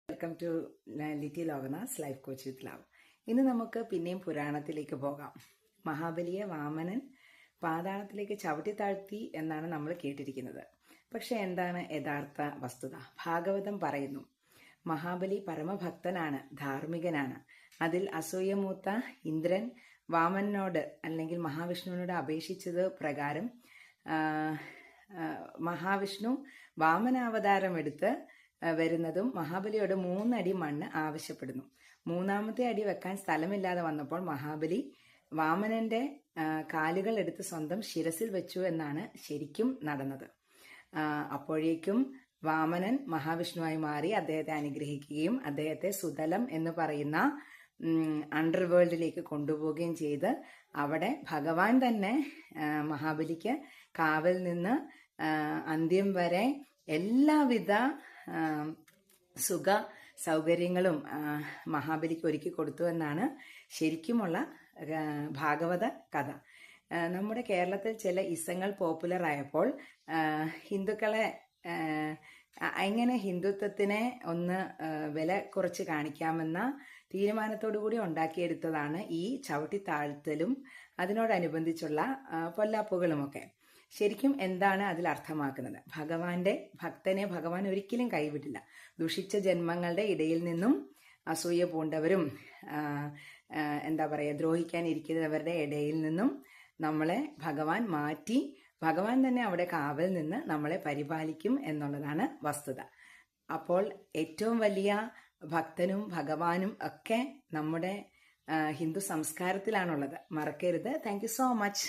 Welcome to Litty Lokanath life coach with love. ഇന്ന് നമുക്ക് പിന്നെയും പുരാണത്തിലേക്ക് പോകാം. മഹാബലിയെ വാമനൻ പാതാളത്തിലേക്ക് ചവിട്ടി താഴ്ത്തി എന്നാണ് നമ്മൾ കേട്ടിരിക്കുന്നത്. പക്ഷെ എന്താണ് യഥാർത്ഥ വസ്തുത? ഭാഗവതം പറയുന്നു, മഹാബലി പരമഭക്തനാണ്, ധാർമ്മികനാണ്. അതിൽ അസൂയമൂത്ത ഇന്ദ്രൻ വാമനോട് അല്ലെങ്കിൽ മഹാവിഷ്ണുവിനോട് അപേക്ഷിച്ചത് പ്രകാരം മഹാവിഷ്ണു വാമനാവതാരം എടുത്ത് വരുന്നതും മഹാബലിയോട് 3 അടി മണ്ണ് ആവശ്യപ്പെടുന്നു. 3ാമത്തെ അടി വെക്കാൻ സ്ഥലമില്ലാതെ വന്നപ്പോൾ മഹാബലി വാമനന്റെ കാലുകൾ എടുത്ത് സ്വന്തം ശിരസിൽ വെച്ചു എന്നാണ് ശരിക്കും നടന്നത്. അപ്പോഴേക്കും വാമനൻ മഹാവിഷ്ണുവായി മാറി അദ്ദേഹത്തെ അനുഗ്രഹിക്കുകയും അദ്ദേഹത്തെ സുതലം എന്ന് പറയുന്ന അണ്ടർവേൾഡിലേക്ക് കൊണ്ടുപോവുകയും ചെയ്ത് അവിടെ ഭഗവാൻ തന്നെ മഹാബലിക്ക് കാവൽ നിന്ന് അന്ത്യം വരെ എല്ലാവിധ സുഖ സൗകര്യങ്ങളും മഹാബലിക്ക് ഒരുക്കി കൊടുത്തു എന്നാണ് ശരിക്കുമുള്ള ഭാഗവത കഥ. നമ്മുടെ കേരളത്തിൽ ചില ഇസങ്ങൾ പോപ്പുലർ ആയപ്പോൾ ഹിന്ദുക്കളെ എങ്ങനെ ഹിന്ദുത്വത്തിനെ ഒന്ന് വില കുറച്ച് കാണിക്കാമെന്ന തീരുമാനത്തോടു കൂടി ഉണ്ടാക്കിയെടുത്തതാണ് ഈ ചവിട്ടി താഴ്ത്തലും അതിനോടനുബന്ധിച്ചുള്ള പൊല്ലാപ്പുകളുമൊക്കെ. ശരിക്കും എന്താണ് അതിൽ അർത്ഥമാക്കുന്നത്? ഭഗവാന്റെ ഭക്തനെ ഭഗവാൻ ഒരിക്കലും കൈവിടില്ല. ദുഷിച്ച ജന്മങ്ങളുടെ ഇടയിൽ നിന്നും അസൂയ പൂണ്ടവരും ദ്രോഹിക്കാനിരിക്കുന്നവരുടെ ഇടയിൽ നിന്നും നമ്മളെ ഭഗവാൻ മാറ്റി ഭഗവാൻ തന്നെ അവിടെ കാവൽ നിന്ന് നമ്മളെ പരിപാലിക്കും എന്നുള്ളതാണ് വസ്തുത. അപ്പോൾ ഏറ്റവും വലിയ ഭക്തനും ഭഗവാനും ഒക്കെ നമ്മുടെ ഹിന്ദു സംസ്കാരത്തിലാണുള്ളത്. മറക്കരുത്. Thank you so much.